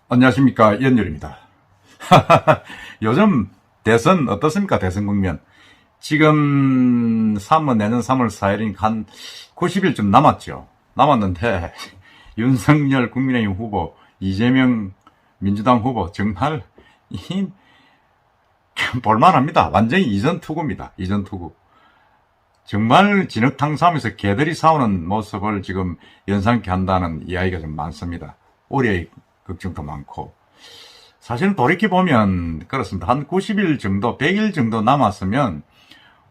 안녕하십니까, 연열입니다. 요즘 대선 어떻습니까? 대선 국면. 지금 내년 3월 4일이니까 한 90일쯤 남았죠. 남았는데 윤석열 국민의힘 후보, 이재명 민주당 후보 정말 볼만합니다. 완전히 이전투구입니다. 이전투구. 정말 진흙탕싸움에서 개들이 싸우는 모습을 지금 연상케 한다는 이야기가 좀 많습니다. 우려의 걱정도 많고. 사실은 돌이켜보면 그렇습니다. 한 90일 정도, 100일 정도 남았으면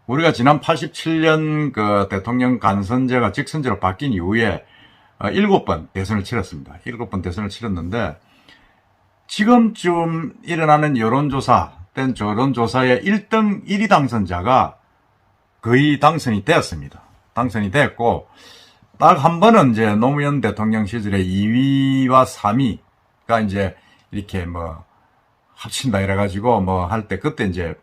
우리가 지난 87년 그 대통령 간선제가 직선제로 바뀐 이후에 7번 대선을 치렀습니다. 7번 대선을 치렀는데 지금쯤 일어나는 여론조사, 땐 여론조사의 1등 1위 당선자가 거의 당선이 되었습니다. 당선이 됐고, 딱 한 번은 이제 노무현 대통령 시절에 2위와 3위가 이제 이렇게 합친다 이래가지고 할 때 그때 이제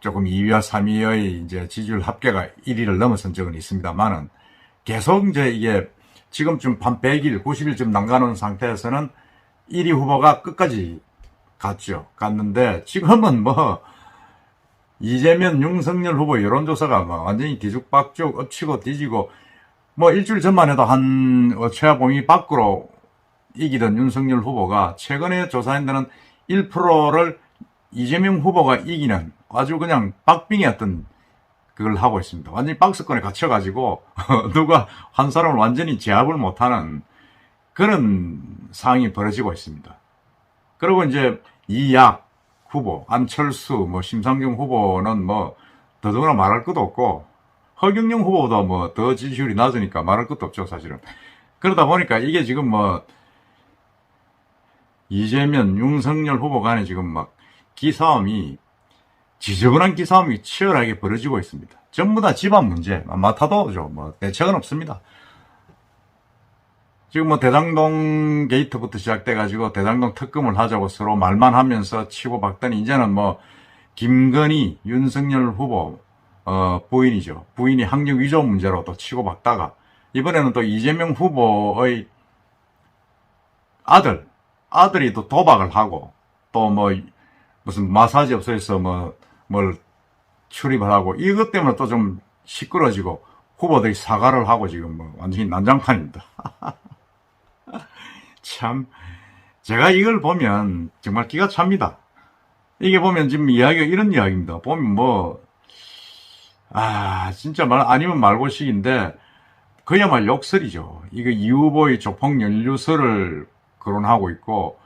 조금 2위와 3위의 이제 지지율 합계가 1위를 넘어선 적은 있습니다만은 계속 이제 이게 지금쯤 한 100일, 90일쯤 남가는 상태에서는 1위 후보가 끝까지 갔는데 지금은 이재명, 윤석열 후보 여론조사가 완전히 뒤죽박죽 엎치고 뒤지고 일주일 전만 해도 최하봉이 밖으로 이기던 윤석열 후보가 최근에 조사한 데는 1%를 이재명 후보가 이기는 아주 그냥 박빙이었던 그걸 하고 있습니다. 완전히 박스권에 갇혀가지고 누가 한 사람을 완전히 제압을 못하는 그런 상황이 벌어지고 있습니다. 그리고 이제 이약 후보, 안철수, 심상정 후보는 더더구나 말할 것도 없고, 허경영 후보보다 더 지지율이 낮으니까 말할 것도 없죠, 사실은. 그러다 보니까 이게 지금 이재명, 윤석열 후보 간에 지금 지저분한 기싸움이 치열하게 벌어지고 있습니다. 전부 다 집안 문제, 맡아도죠. 대책은 없습니다. 지금 대장동 게이트부터 시작돼가지고 대장동 특검을 하자고 서로 말만 하면서 치고 박더니 이제는 김건희, 윤석열 후보, 부인이죠. 부인이 학력 위조 문제로 또 치고 박다가 이번에는 또 이재명 후보의 아들이 또 도박을 하고 또 무슨 마사지 업소에서 뭘 출입을 하고 이것 때문에 또 좀 시끄러지고 후보들이 사과를 하고 지금 완전히 난장판입니다. 참, 제가 이걸 보면 정말 기가 찹니다. 이게 보면 지금 이야기가 이런 이야기입니다. 보면 진짜 아니면 말고식인데, 그야말로 욕설이죠. 이거 이 후보의 조폭 연루설을 거론하고 있고,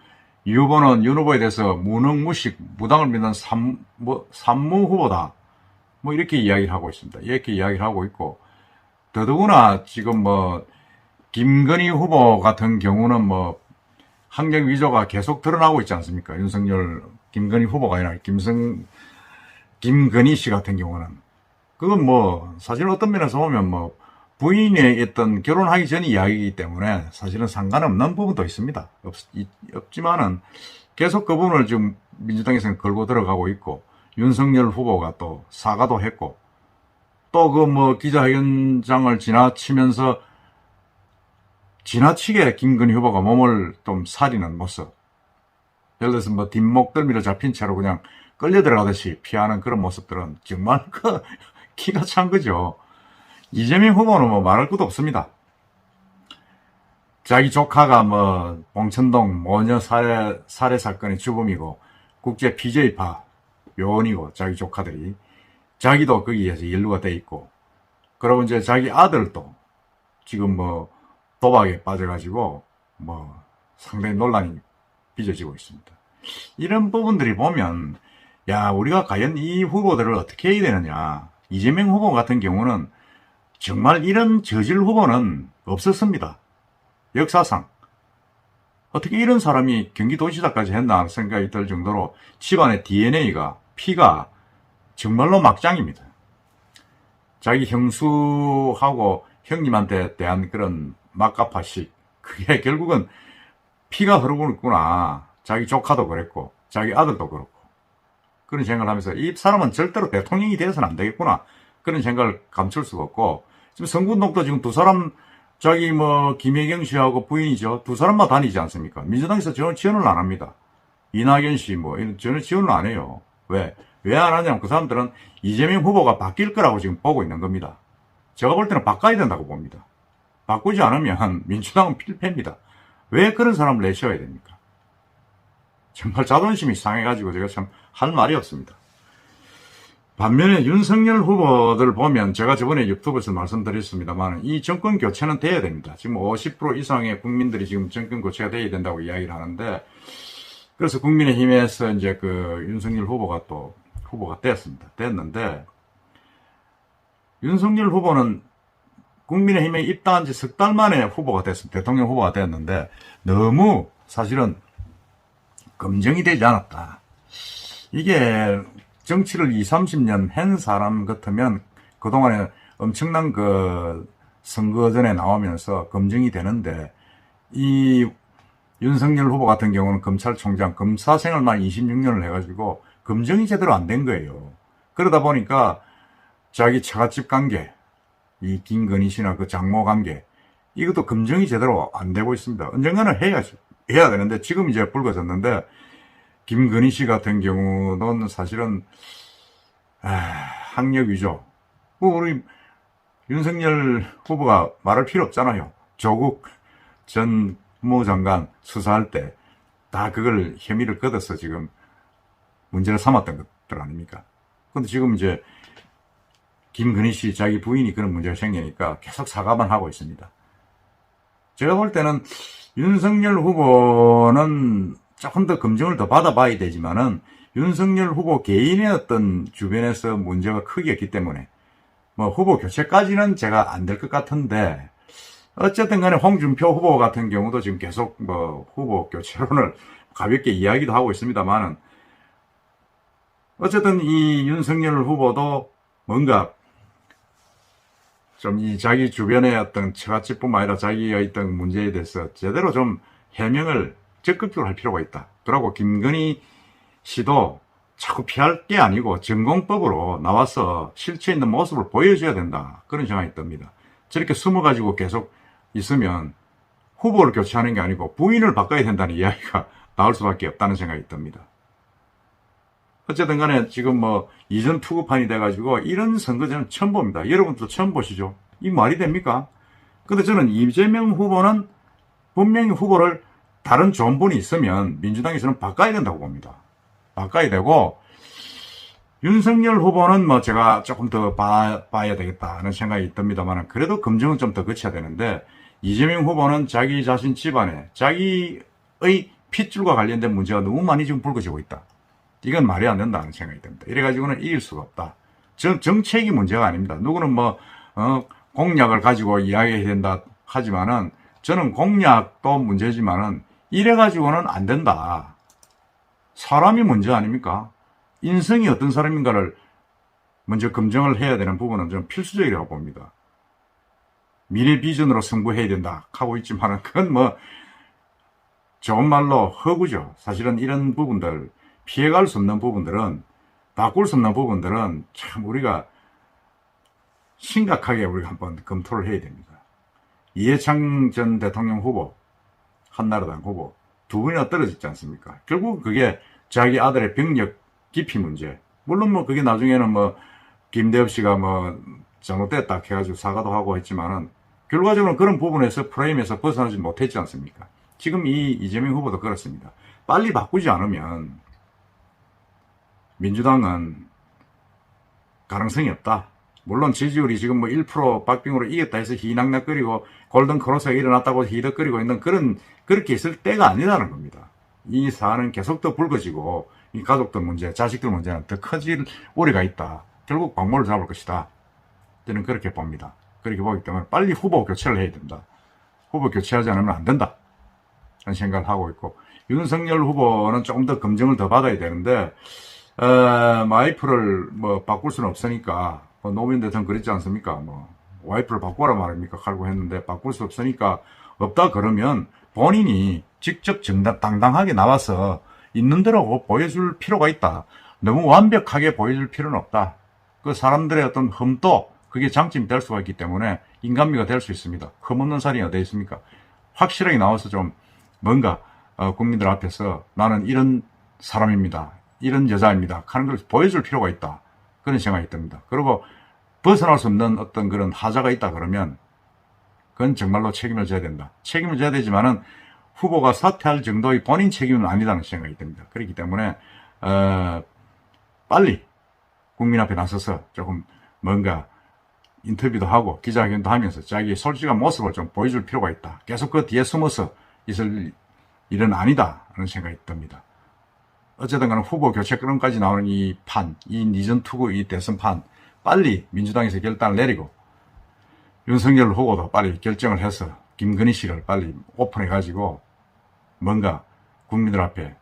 이 후보는 윤 후보에 대해서 무능무식, 무당을 믿는 산무 후보다. 이렇게 이야기를 하고 있습니다. 이렇게 이야기를 하고 있고, 더더구나 지금 김건희 후보 같은 경우는 학력 위조가 계속 드러나고 있지 않습니까? 김건희 후보가 아니라 김건희 씨 같은 경우는. 그건 사실 어떤 면에서 보면 부인의 어떤 결혼하기 전 이야기이기 때문에 사실은 상관없는 부분도 있습니다. 없지만은 계속 그 부분을 지금 민주당에서는 걸고 들어가고 있고, 윤석열 후보가 또 사과도 했고, 또 기자회견장을 지나치게 김건희 후보가 몸을 좀 사리는 모습. 예를 들어서 뒷목 들미로 잡힌 채로 그냥 끌려 들어가듯이 피하는 그런 모습들은 정말 기가 찬 거죠. 이재명 후보는 말할 것도 없습니다. 자기 조카가 봉천동 모녀 살해 사건의 주범이고 국제 BJ파 요원이고 자기 조카들이 자기도 거기에서 연루가 돼 있고, 그리고 이제 자기 아들도 지금 도박에 빠져가지고 상당히 논란이 빚어지고 있습니다. 이런 부분들이 보면 우리가 과연 이 후보들을 어떻게 해야 되느냐. 이재명 후보 같은 경우는 정말 이런 저질 후보는 없었습니다. 역사상 어떻게 이런 사람이 경기도지사까지 했나 생각이 들 정도로 집안의 DNA가, 피가 정말로 막장입니다. 자기 형수하고 형님한테 대한 그런 막가파식, 그게 결국은 피가 흐르고 있구나. 자기 조카도 그랬고 자기 아들도 그렇고, 그런 생각을 하면서 이 사람은 절대로 대통령이 되어서는 안 되겠구나, 그런 생각을 감출 수가 없고, 지금 선거운동도 지금 두 사람 자기 뭐 김혜경 씨하고 부인이죠. 두 사람만 다니지 않습니까? 민주당에서 저는 지원을 안 합니다. 이낙연 씨 뭐 저는 지원을 안 해요. 왜 안 하냐면 그 사람들은 이재명 후보가 바뀔 거라고 지금 보고 있는 겁니다. 제가 볼 때는 바꿔야 된다고 봅니다. 바꾸지 않으면 민주당은 필패입니다. 왜 그런 사람을 내셔야 됩니까? 정말 자존심이 상해가지고 제가 참 할 말이 없습니다. 반면에 윤석열 후보들 보면 제가 저번에 유튜브에서 말씀드렸습니다만 이 정권 교체는 돼야 됩니다. 지금 50% 이상의 국민들이 지금 정권 교체가 돼야 된다고 이야기를 하는데, 그래서 국민의힘에서 이제 그 윤석열 후보가 또 후보가 됐는데, 윤석열 후보는 국민의힘에 입당한 지 석 달 만에 후보가 됐습니다. 대통령 후보가 됐는데 너무 사실은 검증이 되지 않았다. 이게 정치를 20, 30년 한 사람 같으면 그동안에 엄청난 그 선거전에 나오면서 검증이 되는데, 이 윤석열 후보 같은 경우는 검찰총장 검사 생활만 26년을 해가지고 검증이 제대로 안 된 거예요. 그러다 보니까 자기 처갓집 관계, 이 김건희 씨나 그 장모 관계, 이것도 검증이 제대로 안 되고 있습니다. 언젠가는 해야 되는데 지금 이제 불거졌는데, 김건희 씨 같은 경우는 사실은 학력 위조. 우리 윤석열 후보가 말할 필요 없잖아요. 조국 전 국무장관 수사할 때 다 그걸 혐의를 걷어서 지금 문제를 삼았던 것들 아닙니까? 근데 지금 이제 김건희 씨 자기 부인이 그런 문제가 생기니까 계속 사과만 하고 있습니다. 제가 볼 때는 윤석열 후보는 조금 더 검증을 더 받아봐야 되지만은, 윤석열 후보 개인의 어떤 주변에서 문제가 크겠기 때문에 뭐 후보 교체까지는 제가 안 될 것 같은데, 어쨌든 간에 홍준표 후보 같은 경우도 지금 계속 뭐 후보 교체론을 가볍게 이야기도 하고 있습니다만은, 어쨌든 이 윤석열 후보도 뭔가 좀 이 자기 주변의 어떤 처갓집뿐만 아니라 자기의 어떤 문제에 대해서 제대로 좀 해명을 적극적으로 할 필요가 있다. 그러고 김건희 씨도 자꾸 피할 게 아니고 전공법으로 나와서 실체 있는 모습을 보여줘야 된다. 그런 생각이 듭니다. 저렇게 숨어가지고 계속 있으면 후보를 교체하는 게 아니고 부인을 바꿔야 된다는 이야기가 나올 수밖에 없다는 생각이 듭니다. 어쨌든 간에 지금 뭐 이전 투구판이 돼가지고 이런 선거 저는 처음 봅니다. 여러분도 처음 보시죠? 이 말이 됩니까? 근데 저는 이재명 후보는 분명히 후보를 다른 좋은 분이 있으면 민주당에서는 바꿔야 된다고 봅니다. 바꿔야 되고, 윤석열 후보는 뭐 제가 조금 더 봐야 되겠다는 생각이 듭니다만, 그래도 검증은 좀 더 거쳐야 되는데, 이재명 후보는 자기 자신 집안에 자기의 핏줄과 관련된 문제가 너무 많이 지금 불거지고 있다. 이건 말이 안 된다는 생각이 듭니다. 이래가지고는 이길 수가 없다. 정책이 문제가 아닙니다. 누구는 뭐 공약을 가지고 이야기해야 된다 하지만은, 저는 공약도 문제지만은 이래가지고는 안 된다. 사람이 문제 아닙니까? 인성이 어떤 사람인가를 먼저 검증을 해야 되는 부분은 좀 필수적이라고 봅니다. 미래 비전으로 승부해야 된다 하고 있지만은, 그건 뭐 좋은 말로 허구죠. 사실은 이런 부분들, 피해갈 수 없는 부분들은, 바꿀 수 없는 부분들은 참 우리가 심각하게 우리가 한번 검토를 해야 됩니다. 이해창 전 대통령 후보, 한나라당 후보 두 분이나 떨어졌지 않습니까? 결국 그게 자기 아들의 병력 기피 문제. 물론 뭐 그게 나중에는 뭐 김대엽 씨가 뭐 잘못됐다 해가지고 사과도 하고 했지만은, 결과적으로 그런 부분에서 프레임에서 벗어나지 못했지 않습니까? 지금 이 이재명 후보도 그렇습니다. 빨리 바꾸지 않으면 민주당은 가능성이 없다. 물론 지지율이 지금 뭐 1% 박빙으로 이겼다 해서 희낙낙거리고 골든 크로스가 일어났다고 히덕거리고 있는 그렇게 있을 때가 아니라는 겁니다. 이 사안은 계속 더 불거지고 이 가족들 문제, 자식들 문제는 더 커질 우려가 있다. 결국 박모를 잡을 것이다. 저는 그렇게 봅니다. 그렇게 보기 때문에 빨리 후보 교체를 해야 된다. 후보 교체하지 않으면 안 된다. 그런 생각을 하고 있고, 윤석열 후보는 조금 더 검증을 더 받아야 되는데, 와이프를 뭐 바꿀 수는 없으니까, 노무현 대통령 그랬지 않습니까? 뭐 와이프를 바꾸라 말입니까? 하고 했는데 바꿀 수 없으니까 없다 그러면 본인이 직접 당당하게 나와서 있는 대로 보여줄 필요가 있다. 너무 완벽하게 보여줄 필요는 없다. 그 사람들의 어떤 흠도 그게 장점이 될 수가 있기 때문에 인간미가 될 수 있습니다. 흠없는 살이 어디 있습니까? 확실하게 나와서 좀 뭔가 국민들 앞에서 나는 이런 사람입니다. 이런 여자입니다. 하는 걸 보여줄 필요가 있다. 그런 생각이 듭니다. 그리고 벗어날 수 없는 어떤 그런 하자가 있다 그러면 그건 정말로 책임을 져야 된다. 책임을 져야 되지만은 후보가 사퇴할 정도의 본인 책임은 아니라는 생각이 듭니다. 그렇기 때문에 빨리 국민 앞에 나서서 조금 뭔가 인터뷰도 하고 기자회견도 하면서 자기의 솔직한 모습을 좀 보여줄 필요가 있다. 계속 그 뒤에 숨어서 있을 일은 아니다 하는 생각이 듭니다. 어쨌든 간에 후보 교체 끄럼까지 나오는 이 니전투구 이 대선판 빨리 민주당에서 결단을 내리고 윤석열 후보도 빨리 결정을 해서 김건희 씨를 빨리 오픈해가지고 뭔가 국민들 앞에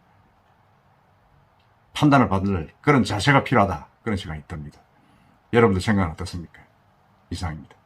판단을 받을 그런 자세가 필요하다. 그런 생각이 듭니다. 여러분들 생각은 어떻습니까? 이상입니다.